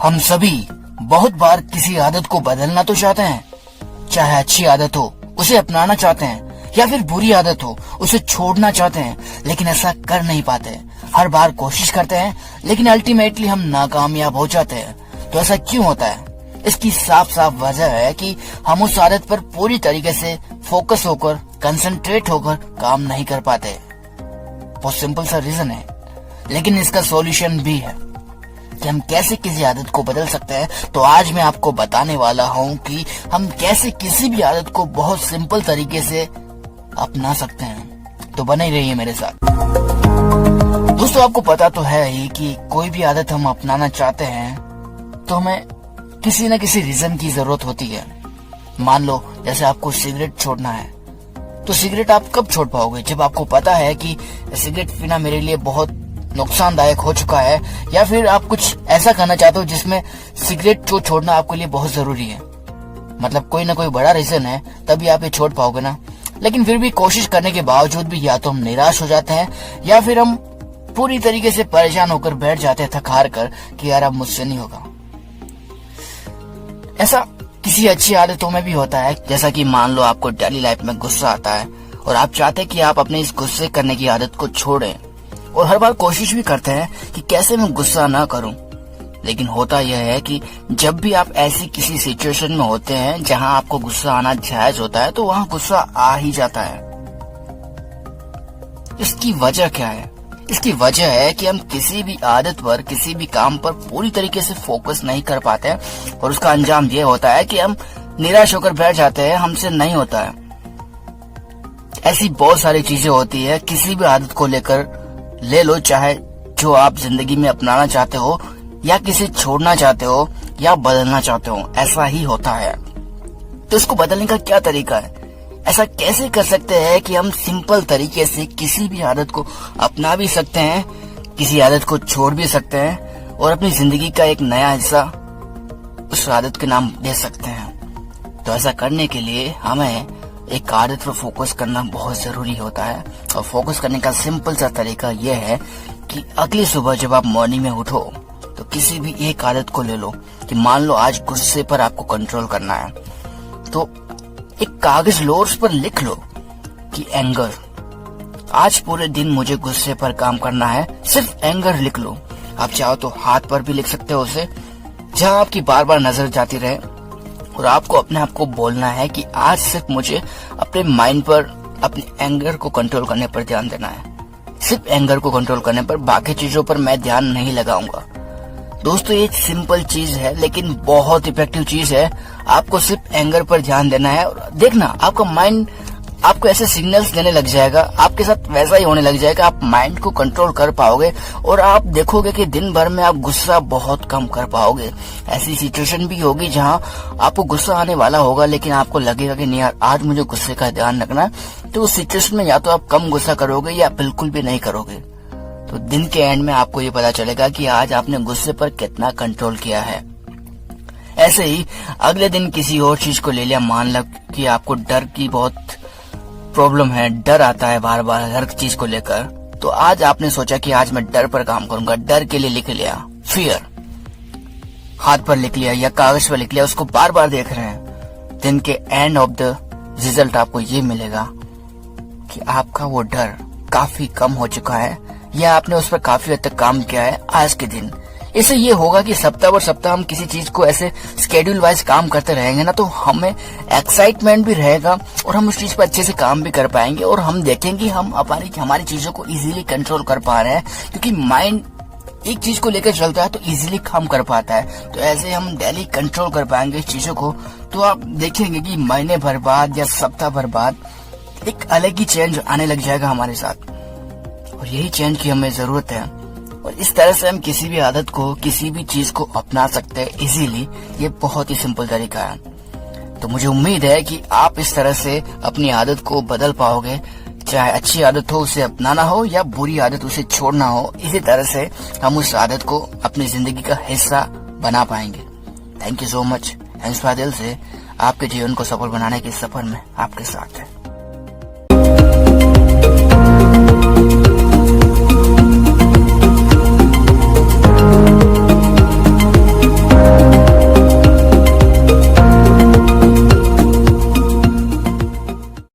हम सभी बहुत बार किसी आदत को बदलना तो चाहते हैं, चाहे अच्छी आदत हो उसे अपनाना चाहते हैं या फिर बुरी आदत हो उसे छोड़ना चाहते हैं, लेकिन ऐसा कर नहीं पाते। हर बार कोशिश करते हैं लेकिन अल्टीमेटली हम नाकामयाब हो जाते हैं। तो ऐसा क्यों होता है? इसकी साफ साफ वजह है कि हम उस आदत पर पूरी तरीके से फोकस होकर, कंसंट्रेट होकर काम नहीं कर पाते। बहुत सिंपल सा रीजन है, लेकिन इसका सॉल्यूशन भी है कि हम कैसे किसी आदत को बदल सकते हैं। तो आज मैं आपको बताने वाला हूं कि हम कैसे किसी भी आदत को बहुत सिंपल तरीके से अपना सकते हैं। तो बने ही रहिए मेरे साथ। दोस्तों, आपको पता तो है ही कि कोई भी आदत हम अपनाना चाहते हैं तो हमें किसी न किसी रीजन की जरूरत होती है। मान लो जैसे आपको सिगरेट छोड़ना है, तो सिगरेट आप कब छोड़ पाओगे? जब आपको पता है कि सिगरेट पीना मेरे लिए बहुत नुकसानदायक हो चुका है, या फिर आप कुछ ऐसा करना चाहते हो जिसमें सिगरेट को छोड़ना आपके लिए बहुत जरूरी है। मतलब कोई ना कोई बड़ा रीजन है, तभी आप ये छोड़ पाओगे ना। लेकिन फिर भी कोशिश करने के बावजूद भी या तो हम निराश हो जाते हैं या फिर हम पूरी तरीके से परेशान होकर बैठ जाते हैं थक हार कर कि यार अब मुझसे नहीं होगा। ऐसा किसी अच्छी आदतों में भी होता है। जैसा कि मान लो आपको डेली लाइफ में गुस्सा आता है और आप चाहते हैं कि आप अपने इस गुस्से करने की आदत को छोड़ें, और हर बार कोशिश भी करते हैं कि कैसे मैं गुस्सा ना करूं। लेकिन होता यह है कि जब भी आप ऐसी किसी सिचुएशन में होते हैं जहां आपको गुस्सा आना जायज होता है, तो वहां गुस्सा आ ही जाता है। इसकी वजह क्या है? इसकी वजह है कि हम किसी भी आदत पर, किसी भी काम पर पूरी तरीके से फोकस नहीं कर पाते हैं, और उसका अंजाम यह होता है कि हम निराश होकर बैठ जाते हैं, हमसे नहीं होता है। ऐसी बहुत सारी चीजें होती है किसी भी आदत को लेकर, ले लो चाहे जो आप जिंदगी में अपनाना चाहते हो या किसे छोड़ना चाहते हो या बदलना चाहते हो, ऐसा ही होता है। तो इसको बदलने का क्या तरीका है? ऐसा कैसे कर सकते हैं कि हम सिंपल तरीके से किसी भी आदत को अपना भी सकते हैं, किसी आदत को छोड़ भी सकते हैं, और अपनी जिंदगी का एक नया हिस्सा उस आदत के नाम दे सकते हैं। तो ऐसा करने के लिए हमें एक आदत पर फोकस करना बहुत जरूरी होता है। और फोकस करने का सिंपल सा तरीका यह है कि अगली सुबह जब आप मॉर्निंग में उठो तो किसी भी एक आदत को ले लो। कि मान लो आज गुस्से पर आपको कंट्रोल करना है, तो एक कागज लो, उस पर लिख लो कि एंगर, आज पूरे दिन मुझे गुस्से पर काम करना है। सिर्फ एंगर लिख लो। आप चाहो तो हाथ पर भी लिख सकते हो उसे, जहां आपकी बार बार नजर जाती रहे, और आपको अपने आप को बोलना है कि आज सिर्फ मुझे अपने माइंड पर, अपने एंगर को कंट्रोल करने पर ध्यान देना है। सिर्फ एंगर को कंट्रोल करने पर, बाकी चीजों पर मैं ध्यान नहीं लगाऊंगा। दोस्तों, ये एक सिंपल चीज है लेकिन बहुत इफेक्टिव चीज है। आपको सिर्फ एंगर पर ध्यान देना है, और देखना आपका माइंड आपको ऐसे सिग्नल्स देने लग जाएगा, आपके साथ वैसा ही होने लग जाएगा। आप माइंड को कंट्रोल कर पाओगे और आप देखोगे कि दिन भर में आप गुस्सा बहुत कम कर पाओगे। ऐसी सिचुएशन भी होगी जहां आपको गुस्सा आने वाला होगा, लेकिन आपको लगेगा कि नहीं यार आज मुझे गुस्से का ध्यान रखना है। तो उस सिचुएशन में या तो आप कम गुस्सा करोगे या बिल्कुल भी नहीं करोगे। तो दिन के एंड में आपको ये पता चलेगा कि आज आपने गुस्से पर कितना कंट्रोल किया है। ऐसे ही अगले दिन किसी और चीज को ले लिया। मान लो कि आपको डर की बहुत प्रॉब्लम है, डर आता है बार बार हर चीज को लेकर, तो आज आपने सोचा कि आज मैं डर पर काम करूंगा। डर के लिए लिख लिया फियर, हाथ पर लिख लिया या कागज पर लिख लिया, उसको बार बार देख रहे हैं। दिन के एंड ऑफ द रिजल्ट आपको ये मिलेगा कि आपका वो डर काफी कम हो चुका है, या आपने उस पर काफी हद तक काम किया है आज के दिन। इससे ये होगा कि सप्ताह भर सप्ताह हम किसी चीज को ऐसे स्केड्यूल वाइज काम करते रहेंगे ना, तो हमें एक्साइटमेंट भी रहेगा और हम उस चीज पर अच्छे से काम भी कर पाएंगे, और हम देखेंगे हम हमारी चीजों को इजीली कंट्रोल कर पा रहे हैं, क्योंकि माइंड एक चीज को लेकर चलता है तो इजीली काम कर पाता है। तो ऐसे हम डेली कंट्रोल कर पाएंगे इस चीजों को। तो आप देखेंगे कि महीने भर बाद या सप्ताह भर बाद एक अलग ही चेंज आने लग जाएगा हमारे साथ, और यही चेंज की हमें जरूरत है। और इस तरह से हम किसी भी आदत को, किसी भी चीज को अपना सकते हैं इजीली। ये बहुत ही सिंपल तरीका है। तो मुझे उम्मीद है कि आप इस तरह से अपनी आदत को बदल पाओगे। चाहे अच्छी आदत हो उसे अपनाना हो, या बुरी आदत उसे छोड़ना हो, इसी तरह से हम उस आदत को अपनी जिंदगी का हिस्सा बना पाएंगे। Thank you so much. Inspire दिल से आपके जीवन को सफल बनाने के सफर में आपके साथ है।